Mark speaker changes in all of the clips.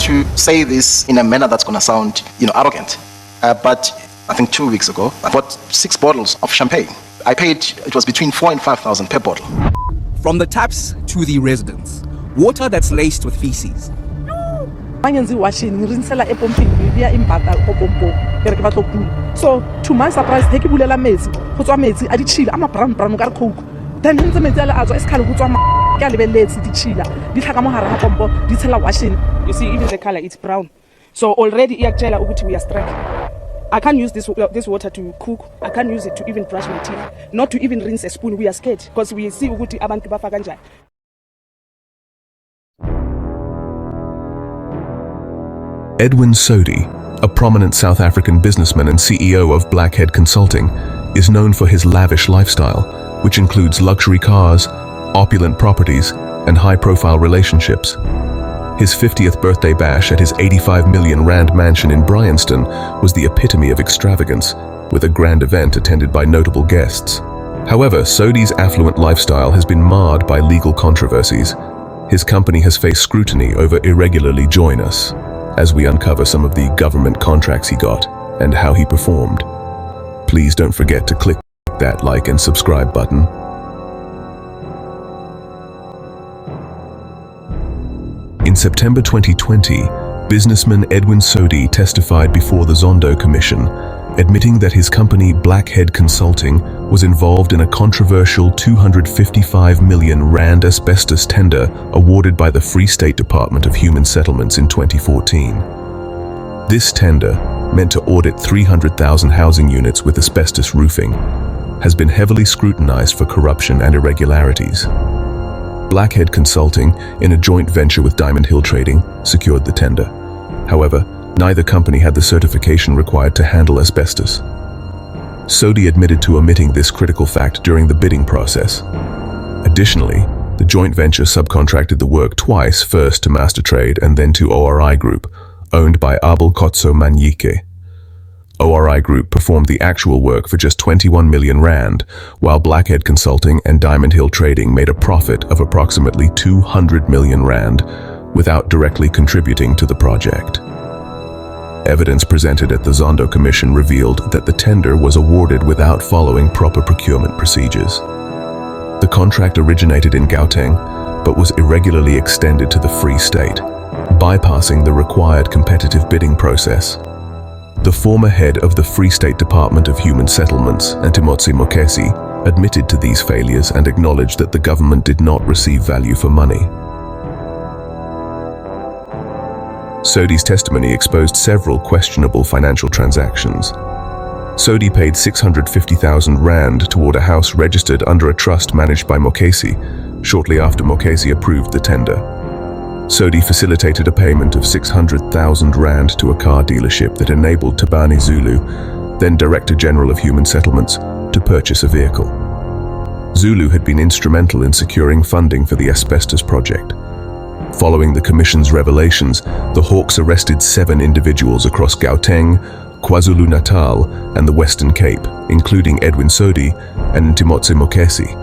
Speaker 1: to say this in a manner that's going to sound, arrogant. But I think 2 weeks ago, I bought 6 bottles of champagne. I paid, it was between 4,000 and 5,000 per bottle.
Speaker 2: From the taps to the residents, water that's laced with feces.
Speaker 3: So to my surprise, take bulela metsi, go tswa metsi a di chila, ama brown ka coke. Then ntse metsi ala atswa isikhala go tswa ka lebeletse di chila. Di tlhaka mo hara ha pompo, di tshela washing. You see, even the color, it's brown. So already iyakutshela ukuthi we are strike. I can't use this water to cook. I can't use it to even brush my teeth. Not to even rinse a spoon. We are scared because we see ukuthi abantu bafa kanjani.
Speaker 4: Edwin Sodi, a prominent South African businessman and CEO of Blackhead Consulting, is known for his lavish lifestyle, which includes luxury cars, opulent properties, and high-profile relationships. His 50th birthday bash at his 85 million rand mansion in Bryanston was the epitome of extravagance, with a grand event attended by notable guests. However, Sodi's affluent lifestyle has been marred by legal controversies. His company has faced scrutiny over irregularly join us, as we uncover some of the government contracts he got and how he performed. Please don't forget to click that like and subscribe button. In September 2020, businessman Edwin Sodi testified before the Zondo Commission, admitting that his company Blackhead Consulting was involved in a controversial 255 million rand asbestos tender awarded by the Free State Department of Human Settlements in 2014. This tender, meant to audit 300,000 housing units with asbestos roofing, has been heavily scrutinized for corruption and irregularities. Blackhead Consulting, in a joint venture with Diamond Hill Trading, secured the tender. However, neither company had the certification required to handle asbestos. Sodi admitted to omitting this critical fact during the bidding process. Additionally, the joint venture subcontracted the work twice, first to Mastertrade and then to ORI Group, owned by Abel Kotso Manyike. ORI Group performed the actual work for just 21 million rand, while Blackhead Consulting and Diamond Hill Trading made a profit of approximately 200 million rand without directly contributing to the project. Evidence presented at the Zondo Commission revealed that the tender was awarded without following proper procurement procedures. The contract originated in Gauteng, but was irregularly extended to the Free State, bypassing the required competitive bidding process. The former head of the Free State Department of Human Settlements, Ntimotsi Mokesi, admitted to these failures and acknowledged that the government did not receive value for money. Sodi's testimony exposed several questionable financial transactions. Sodi paid 650,000 rand toward a house registered under a trust managed by Mokesi, shortly after Mokesi approved the tender. Sodi facilitated a payment of 600,000 rand to a car dealership that enabled Tabani Zulu, then Director General of Human Settlements, to purchase a vehicle. Zulu had been instrumental in securing funding for the asbestos project. Following the Commission's revelations, the Hawks arrested 7 individuals across Gauteng, KwaZulu-Natal, and the Western Cape, including Edwin Sodi and Ntimotsi Mokesi.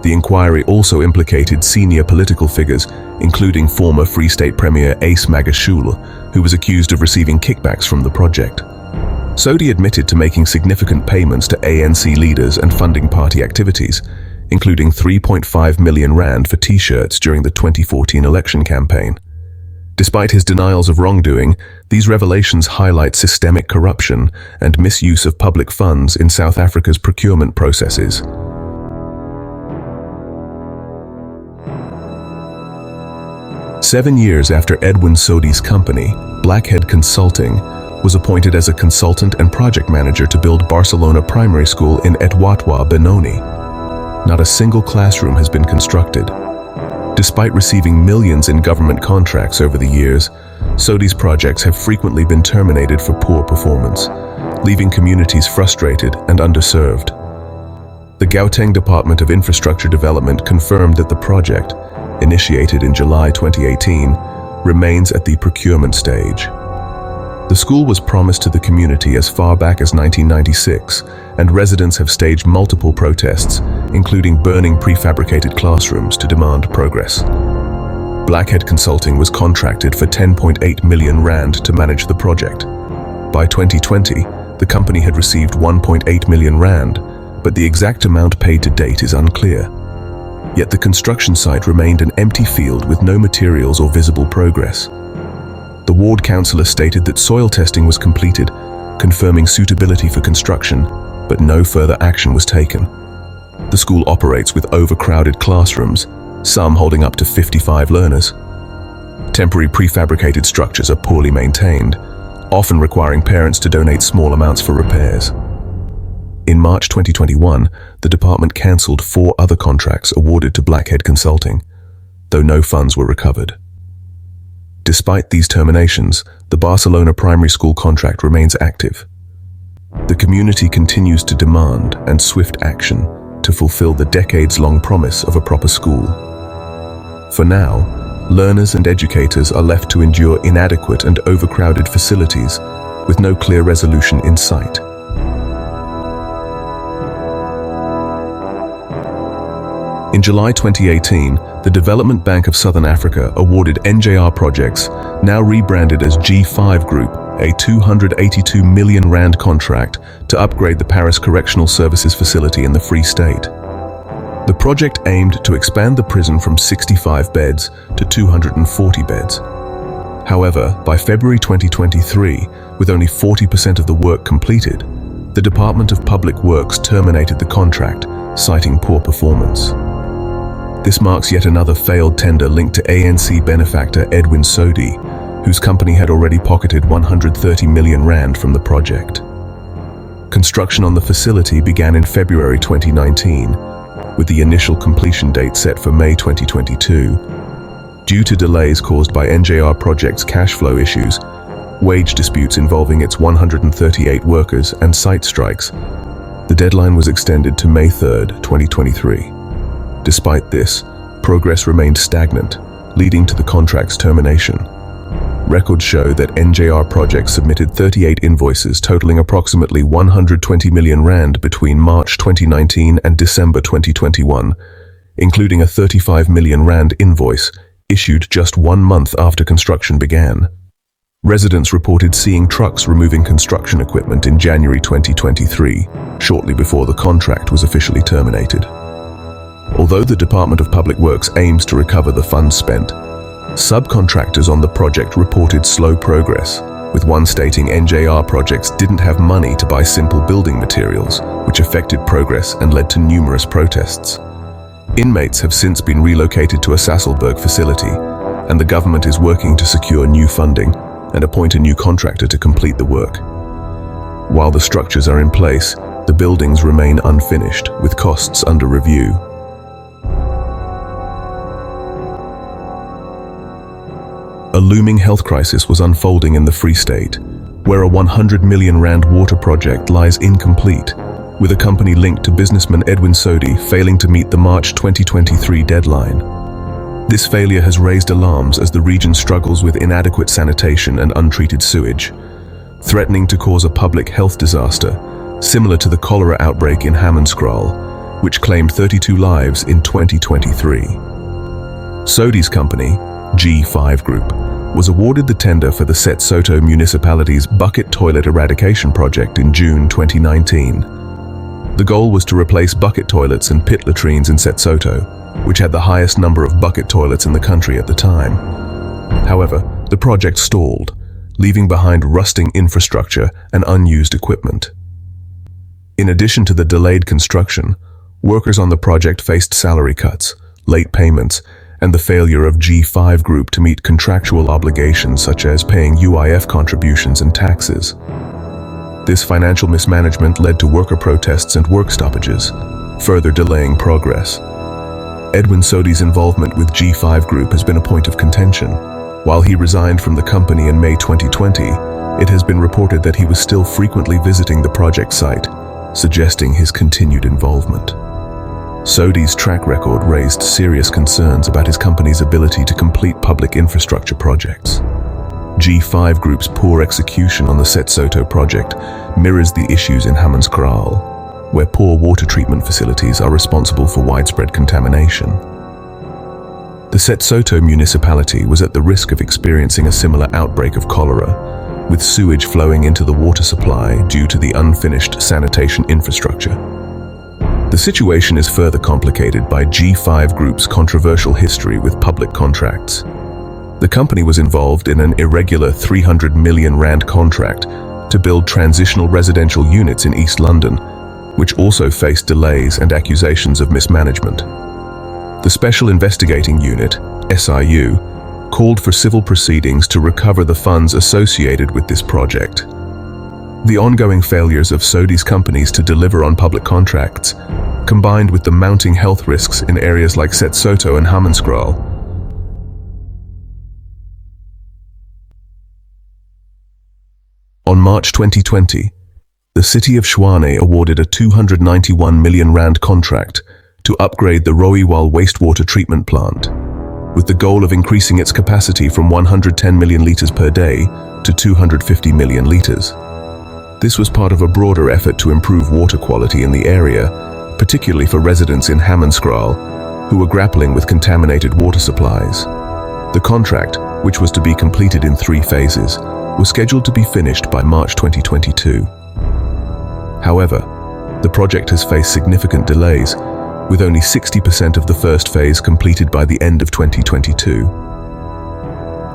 Speaker 4: The inquiry also implicated senior political figures, including former Free State Premier Ace Magashule, who was accused of receiving kickbacks from the project. Sodi admitted to making significant payments to ANC leaders and funding party activities, including 3.5 million rand for T-shirts during the 2014 election campaign. Despite his denials of wrongdoing, these revelations highlight systemic corruption and misuse of public funds in South Africa's procurement processes. Seven years after Edwin Sodi's company, Blackhead Consulting, was appointed as a consultant and project manager to build Barcelona Primary School in Etwatwa, Benoni. Not a single classroom has been constructed. Despite receiving millions in government contracts over the years, Sodi's projects have frequently been terminated for poor performance, leaving communities frustrated and underserved. The Gauteng Department of Infrastructure Development confirmed that the project, initiated in July 2018, remains at the procurement stage. The school was promised to the community as far back as 1996, and residents have staged multiple protests, including burning prefabricated classrooms to demand progress. Blackhead Consulting was contracted for 10.8 million rand to manage the project. By 2020, the company had received 1.8 million rand, but the exact amount paid to date is unclear. Yet the construction site remained an empty field with no materials or visible progress. The ward councillor stated that soil testing was completed, confirming suitability for construction, but no further action was taken. The school operates with overcrowded classrooms, some holding up to 55 learners. Temporary prefabricated structures are poorly maintained, often requiring parents to donate small amounts for repairs. In March 2021, the department cancelled 4 other contracts awarded to Blackhead Consulting, though no funds were recovered. Despite these terminations, the Barcelona primary school contract remains active. The community continues to demand and swift action to fulfill the decades-long promise of a proper school. For now, learners and educators are left to endure inadequate and overcrowded facilities with no clear resolution in sight. In July 2018, the Development Bank of Southern Africa awarded NJR Projects, now rebranded as G5 Group, a 282 million rand contract to upgrade the Parys Correctional Services facility in the Free State. The project aimed to expand the prison from 65 beds to 240 beds. However, by February 2023, with only 40% of the work completed, the Department of Public Works terminated the contract, citing poor performance. This marks yet another failed tender linked to ANC benefactor Edwin Sodi, whose company had already pocketed 130 million rand from the project. Construction on the facility began in February 2019, with the initial completion date set for May 2022. Due to delays caused by NJR Project's cash flow issues, wage disputes involving its 138 workers and site strikes, the deadline was extended to May 3, 2023. Despite this, progress remained stagnant, leading to the contract's termination. Records show that NJR Projects submitted 38 invoices totaling approximately 120 million rand between March 2019 and December 2021, including a 35 million rand invoice issued just 1 month after construction began. Residents reported seeing trucks removing construction equipment in January 2023, shortly before the contract was officially terminated. Although the Department of Public Works aims to recover the funds spent, subcontractors on the project reported slow progress, with one stating NJR Projects didn't have money to buy simple building materials, which affected progress and led to numerous protests. Inmates have since been relocated to a Sasolburg facility, and the government is working to secure new funding and appoint a new contractor to complete the work. While the structures are in place, the buildings remain unfinished, with costs under review. A looming health crisis was unfolding in the Free State, where a 100 million rand water project lies incomplete, with a company linked to businessman Edwin Sodi failing to meet the March 2023 deadline. This failure has raised alarms as the region struggles with inadequate sanitation and untreated sewage, threatening to cause a public health disaster, similar to the cholera outbreak in Hammanskraal, which claimed 32 lives in 2023. Sodi's company, G5 Group, was awarded the tender for the Setsoto municipality's bucket toilet eradication project in June 2019. The goal was to replace bucket toilets and pit latrines in Setsoto, which had the highest number of bucket toilets in the country at the time. However, the project stalled, leaving behind rusting infrastructure and unused equipment. In addition to the delayed construction, workers on the project faced salary cuts, late payments, and the failure of G5 Group to meet contractual obligations such as paying UIF contributions and taxes. This financial mismanagement led to worker protests and work stoppages, further delaying progress. Edwin Sodi's involvement with G5 Group has been a point of contention. While he resigned from the company in May 2020, it has been reported that he was still frequently visiting the project site, suggesting his continued involvement. Sodi's track record raised serious concerns about his company's ability to complete public infrastructure projects. G5 Group's poor execution on the Setsoto project mirrors the issues in Hammanskraal, where poor water treatment facilities are responsible for widespread contamination. The The Setsoto municipality was at the risk of experiencing a similar outbreak of cholera, with sewage flowing into the water supply due to the unfinished sanitation infrastructure. The situation is further complicated by G5 Group's controversial history with public contracts. The company was involved in an irregular R300 million contract to build transitional residential units in East London, which also faced delays and accusations of mismanagement. The Special Investigating Unit, SIU, called for civil proceedings to recover the funds associated with this project. The ongoing failures of Sodi's companies to deliver on public contracts, combined with the mounting health risks in areas like Setsoto and Hammanskraal. On March 2020, the city of Tshwane awarded a R291 million contract to upgrade the Rooiwal wastewater treatment plant, with the goal of increasing its capacity from 110 million litres per day to 250 million litres. This was part of a broader effort to improve water quality in the area, particularly for residents in Hammanskraal, who were grappling with contaminated water supplies. The contract, which was to be completed in 3 phases, was scheduled to be finished by March 2022. However, the project has faced significant delays, with only 60% of the first phase completed by the end of 2022.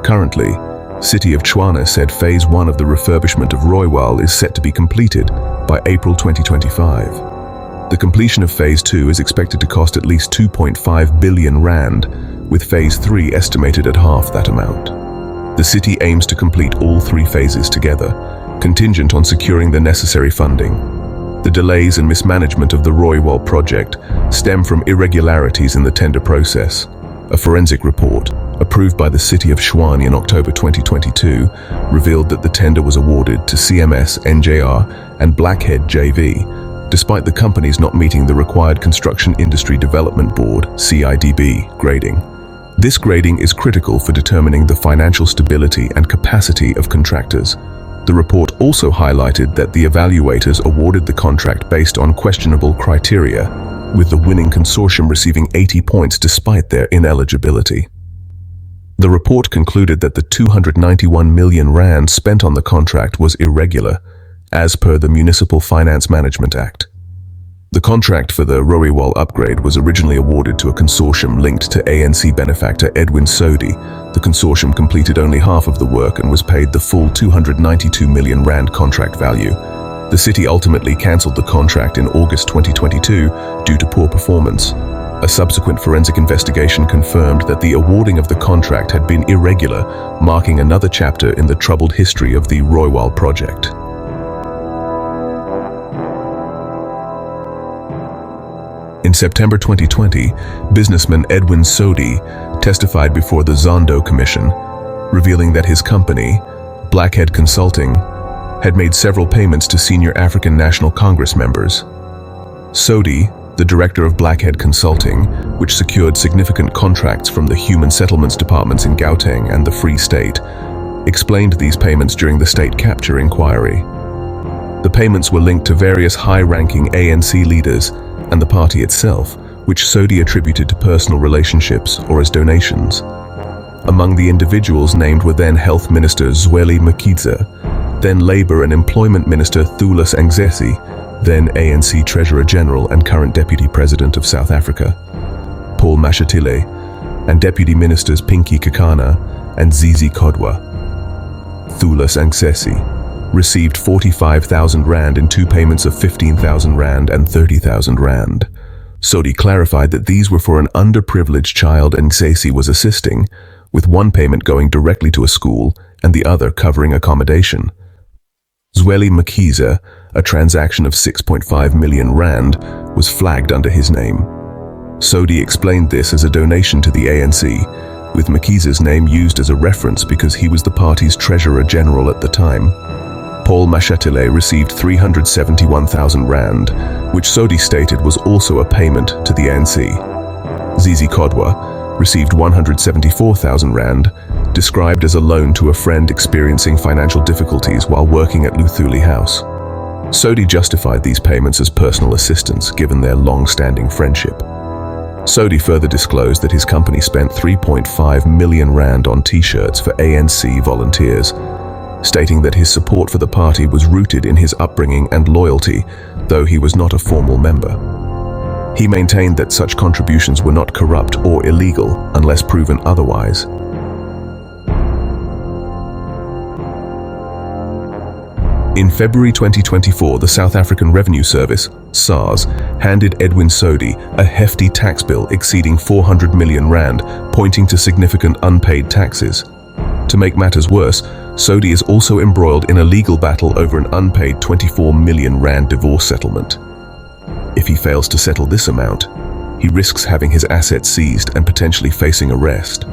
Speaker 4: Currently, City of Tshwane said Phase 1 of the refurbishment of Rooiwal is set to be completed by April 2025. The completion of Phase 2 is expected to cost at least R2.5 billion, with Phase 3 estimated at half that amount. The city aims to complete all 3 phases together, contingent on securing the necessary funding. The delays and mismanagement of the Rooiwal project stem from irregularities in the tender process. A forensic report, approved by the City of Tshwane in October 2022, revealed that the tender was awarded to CMS NJR and Blackhead JV, despite the companies not meeting the required Construction Industry Development Board (CIDB) grading. This grading is critical for determining the financial stability and capacity of contractors. The report also highlighted that the evaluators awarded the contract based on questionable criteria, with the winning consortium receiving 80 points despite their ineligibility. The report concluded that the R291 million spent on the contract was irregular, as per the Municipal Finance Management Act. The contract for the Rooiwal upgrade was originally awarded to a consortium linked to ANC benefactor Edwin Sodi. The consortium completed only half of the work and was paid the full R292 million contract value. The city ultimately cancelled the contract in August 2022 due to poor performance. A subsequent forensic investigation confirmed that the awarding of the contract had been irregular, marking another chapter in the troubled history of the Rooiwal project. In September 2020, businessman Edwin Sodi testified before the Zondo Commission, revealing that his company, Blackhead Consulting, had made several payments to senior African National Congress members. Sodi, the director of Blackhead Consulting, which secured significant contracts from the Human Settlements Departments in Gauteng and the Free State, explained these payments during the state capture inquiry. The payments were linked to various high-ranking ANC leaders and the party itself, which Sodi attributed to personal relationships or as donations. Among the individuals named were then Health Minister Zweli Mkhize, then Labour and Employment Minister Thulas Angzesi, then ANC Treasurer General and current Deputy President of South Africa, Paul Mashatile, and Deputy Ministers Pinky Kekana and Zizi Kodwa. Thulas Angzesi received 45,000 rand in 2 payments of 15,000 rand and 30,000 rand. Sodi clarified that these were for an underprivileged child Angzesi was assisting, with one payment going directly to a school and the other covering accommodation. Zweli Mkhize, a transaction of 6.5 million rand, was flagged under his name. Sodi explained this as a donation to the ANC, with Mkhize's name used as a reference because he was the party's Treasurer General at the time. Paul Mashatile received 371,000 rand, which Sodi stated was also a payment to the ANC. Zizi Kodwa received 174,000 rand, described as a loan to a friend experiencing financial difficulties while working at Luthuli House. Sodi justified these payments as personal assistance given their long-standing friendship. Sodi further disclosed that his company spent 3.5 million rand on t-shirts for ANC volunteers, stating that his support for the party was rooted in his upbringing and loyalty, though he was not a formal member. He maintained that such contributions were not corrupt or illegal unless proven otherwise. In February 2024, the South African Revenue Service, SARS, handed Edwin Sodi a hefty tax bill exceeding 400 million rand, pointing to significant unpaid taxes. To make matters worse, Sodi is also embroiled in a legal battle over an unpaid 24 million rand divorce settlement. If he fails to settle this amount, he risks having his assets seized and potentially facing arrest.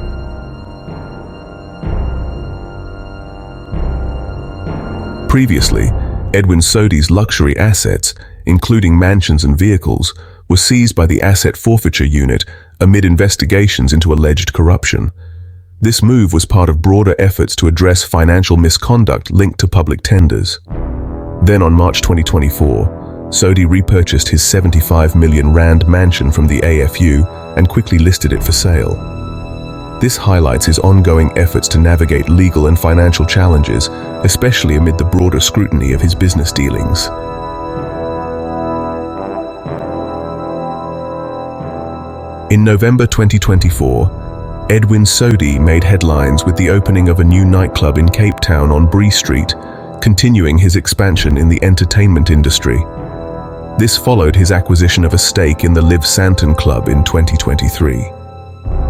Speaker 4: Previously, Edwin Sodi's luxury assets, including mansions and vehicles, were seized by the Asset Forfeiture Unit amid investigations into alleged corruption. This move was part of broader efforts to address financial misconduct linked to public tenders. Then on March 2024, Sodi repurchased his 75 million rand mansion from the AFU and quickly listed it for sale. This highlights his ongoing efforts to navigate legal and financial challenges, especially amid the broader scrutiny of his business dealings. In November 2024, Edwin Sodi made headlines with the opening of a new nightclub in Cape Town on Bree Street, continuing his expansion in the entertainment industry. This followed his acquisition of a stake in the Liv Santon Club in 2023.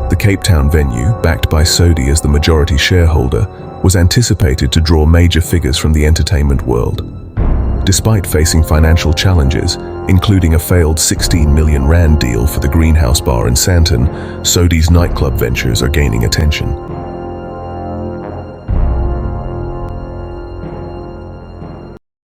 Speaker 4: The Cape Town venue, backed by Sodi as the majority shareholder, was anticipated to draw major figures from the entertainment world. Despite facing financial challenges, including a failed 16 million rand deal for the Greenhouse Bar in Santon, Sodi's nightclub ventures are gaining attention.